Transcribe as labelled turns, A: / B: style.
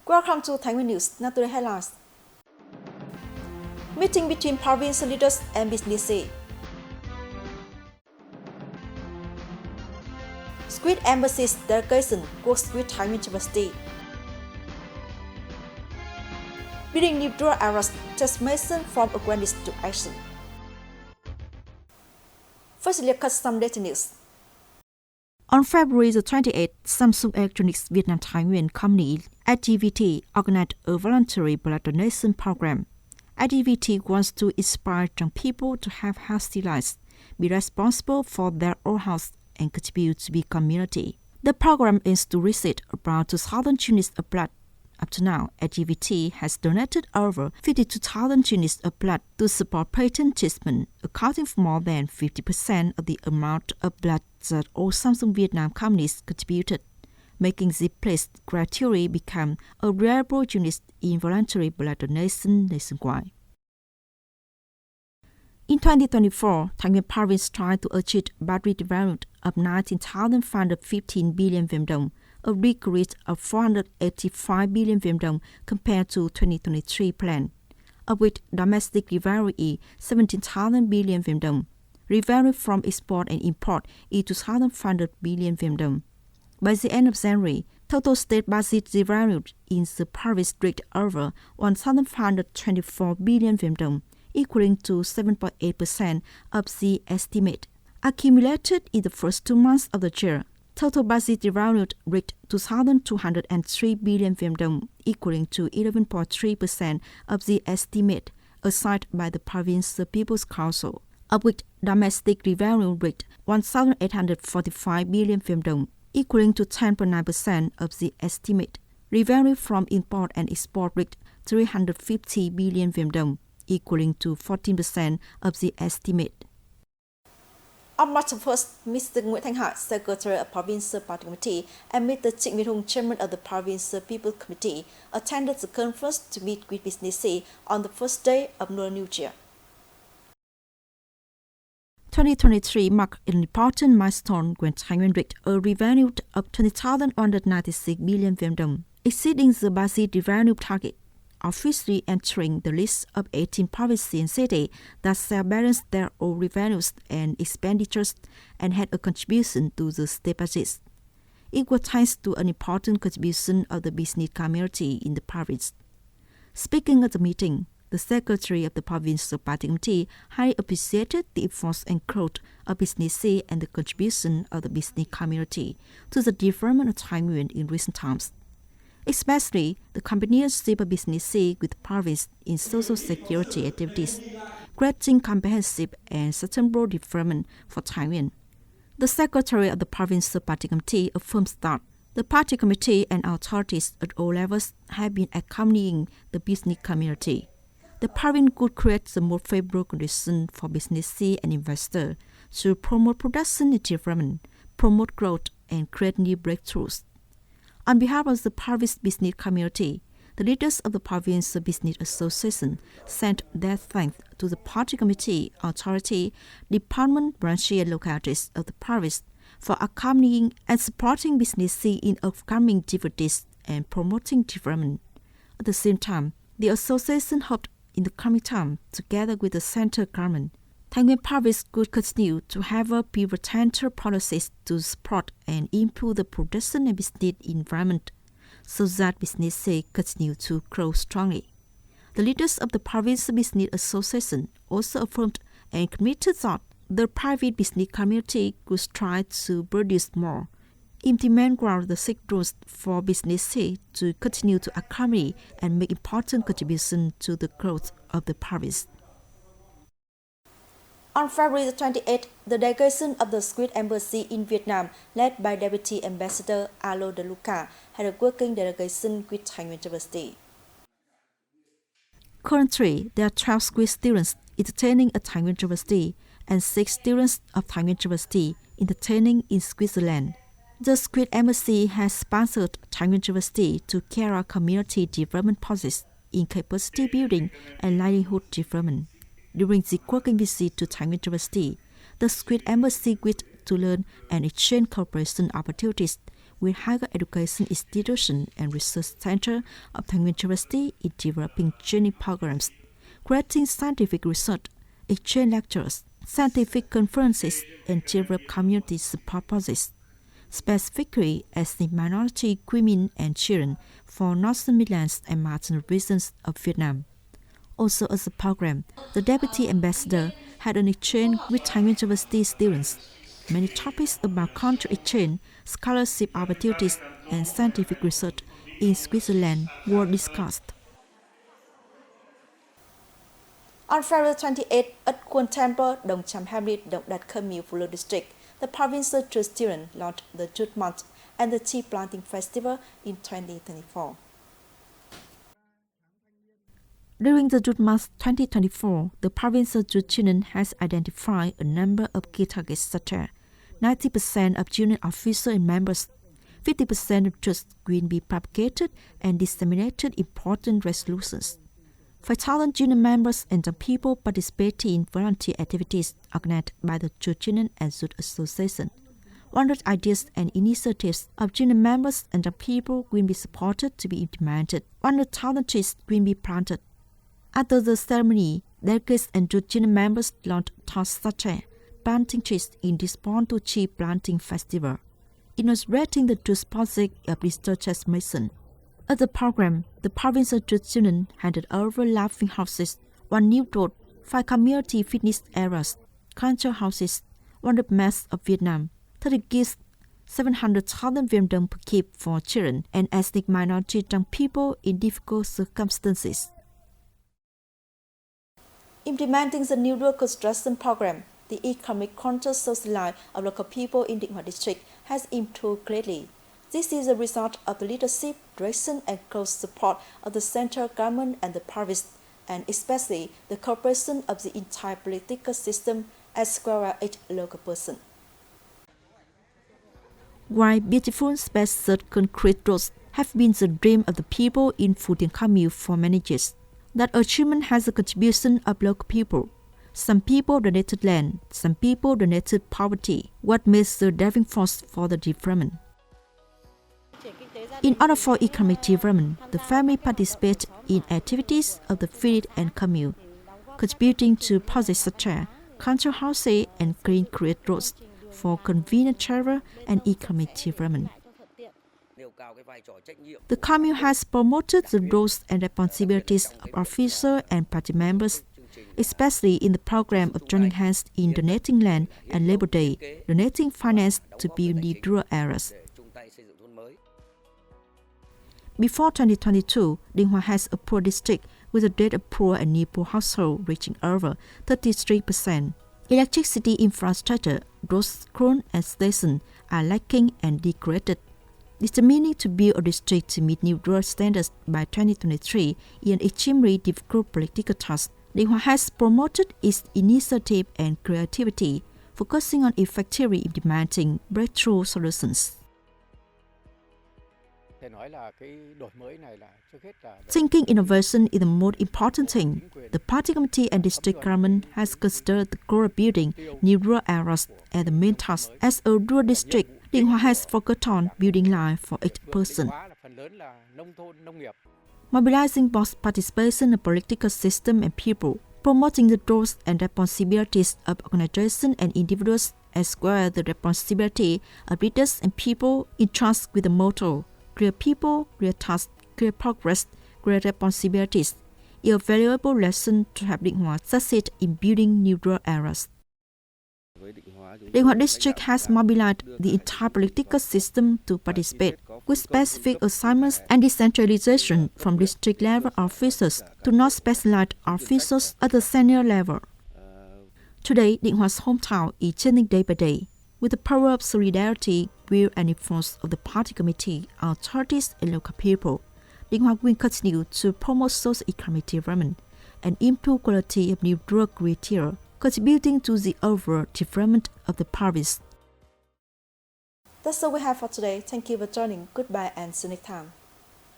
A: Welcome to Thái Nguyên News. Now to the headlines. Meeting between province leaders and businesses. Squid Embassy's delegation works with Thái Nguyên University. Building new rural areas, transformation from awareness to action. First, let's cut some data news. On February the 28th, Samsung Electronics Vietnam Thái Nguyên Company activity organized a voluntary blood donation program. Activity wants to inspire young people to have healthy lives, be responsible for their own health, and contribute to the community. The program aims to receive about 2,000 units of blood. Up to now, activity has donated over 52,000 units of blood to support patient treatment, accounting for more than 50% of the amount of blood that all Samsung Vietnam companies contributed, making the place criteria become a reliable unit in voluntary blood donation nationwide. In 2024, Thái Nguyên province tried to achieve budget value of 19,515 billion Viet Dong, a decrease of 485 billion Viet Dong compared to 2023 plan, of which domestic revenue is 17,000 billion Viet Dong. Revenue from export and import is 2,500 billion Viet Dong. By the end of January, total state budget revenue in the province reached over 1,524 billion Viet Dong, equaling to 7.8% of the estimate. Accumulated in the first 2 months of the year, total budget revenue reached 2,203 billion Viet Dong, equaling to 11.3% of the estimate assigned by the Provincial People's Council, of which domestic revenue reached 1,845 billion Viet Dong, equaling to 10.9% of the estimate. Revenue from import and export reached 350 billion Viet Dong, equaling to 14% of the estimate. On March 1st, Mr. Nguyễn Thanh, Secretary of Provincial Party Committee, and Mr. Trịnh Việt Hùng, Chairman of the Provincial People's Committee, attended the conference to meet with businesses on the first day of Lunar New Year. 2023 marked an important milestone when Thái Nguyên reached a revenue of 20,196 billion Viet Dong, exceeding the budget revenue target, officially entering the list of 18 provinces and cities that shall balance their own revenues and expenditures and had a contribution to the state budget. It was thanks to an important contribution of the business community in the province. Speaking at the meeting, the Secretary of the Provincial Party Committee highly appreciated the efforts and growth of businesses and the contribution of the business community to the development of Thái Nguyên in recent times, especially the companionship of businesses with the province in social security activities, creating comprehensive and sustainable development for Thái Nguyên. The Secretary of the Provincial Party Committee affirms that the Party Committee and authorities at all levels have been accompanying the business community. The province could create the more favorable conditions for businesses and investors to promote production and development, promote growth, and create new breakthroughs. On behalf of the province business community, the leaders of the Provincial Business Association sent their thanks to the Party Committee, authority, department, branches, and localities of the province for accompanying and supporting businesses in upcoming activities and promoting development. At the same time, the association hoped in the coming time, together with the central government, Thái Nguyên province could continue to have a pivotal policies to support and improve the production and business environment so that businesses continue to grow strongly. The leaders of the Provincial Business Association also affirmed and committed that the private business community could strive to produce more, implement the sectors for businesses to continue to accompany and make important contributions to the growth of the province. On February 28th, the delegation of the Squid Embassy in Vietnam, led by Deputy Ambassador Alo De Luca, had a working delegation with Thái Nguyên University. Currently, there are 12 Squid students entertaining at Thái Nguyên University and 6 students of Thái Nguyên University entertaining in Switzerland. The Squid Embassy has sponsored Thái Nguyên University to carry out community development projects in capacity building and livelihood development. During the working visit to Thái Nguyên University, the Squid Embassy wished to learn and exchange cooperation opportunities with higher education institution and research center of Thái Nguyên University in developing training programs, creating scientific research, exchange lectures, scientific conferences, and develop community support projects, specifically ethnic minority women and children for Northern Midlands and marginal regions of Vietnam. Also as a program, the Deputy Ambassador had an exchange with Thái Nguyên University students. Many topics about country exchange, scholarship opportunities, and scientific research in Switzerland were discussed. On February 28 at Quân Temple, Dong Cham Hamlet, Dong Dat Khmer Mu Phu Lô District, the provincial Jute students launched the Jute Month and the Tea Planting Festival in 2024. During the Jute Month 2024, the provincial Jute Union has identified a number of key targets such as 90% of union officers and members, 50% of Jute will be propagated and disseminated important resolutions. 5,000 union members and young people participating in volunteer activities organized by the Jute Union and Jute Association. 100 ideas and initiatives of union members and young people will be supported to be implemented. 100,000 trees will be planted. After the ceremony, delegates and Jute Union members launched tasks such as planting trees in response to Tree Planting Festival, inaugurating the Jute project of research mission. At the program, the provincial Jute Union handed over laughing houses, 1 new road, 5 community fitness areas, culture houses, 100 masks of Vietnam, 30 gifts, 700,000 Vietnam đồng per kid for children and ethnic minority young people in difficult circumstances. Implementing the new road construction program, the economic control social life of local people in Định Hòa district has improved greatly. This is a result of the leadership, direction, and close support of the central government and the province, and especially the cooperation of the entire political system as well as each local person. While beautiful spacious concrete roads have been the dream of the people in Phu Tiền Khmer Mu for many years, that achievement has a contribution of local people. Some people donated land, some people donated poverty, what makes the driving force for the development. In order for economic development, the family participates in activities of the village and commune, contributing to projects such as cultural houses and clean create roads for convenient travel and economic development. The commune has promoted the roles and responsibilities of officers and party members, especially in the program of joining hands in donating land and Labor Day, donating finance to build new rural areas. Before 2022, Định Hòa has a poor district with a rate of poor and near poor household reaching over 33%. Electricity infrastructure, roads, schools, and stations are lacking and degraded. Determining to build a district to meet new rural standards by 2023 is an extremely difficult political task. Định Hòa has promoted its initiative and creativity, focusing on effectively implementing breakthrough solutions. Thinking innovation is the most important thing. The party committee and district government has considered the goal of building new rural areas as the main task. As a rural district, Định Hòa has focused on building life for each person. Mobilizing both participation in the political system and people, promoting the roles and responsibilities of organizations and individuals, as well as the responsibility of leaders and people in trust with the motto, clear people, clear tasks, clear progress, clear responsibilities, is a valuable lesson to help Định Hòa succeed in building new rural areas. Định Hòa district has mobilized the entire political system to participate, with specific assignments and decentralization from district level officers to non-specialized officers at the senior level. Today, Định Hòa hometown is changing day by day. With the power of solidarity, will, and influence of the party committee, authorities, and local people, Định Hòa will continue to promote socio-economic development and improve quality of new rural criteria, contributing to the overall development of the province. That's all we have for today. Thank you for joining. Goodbye and see you next time.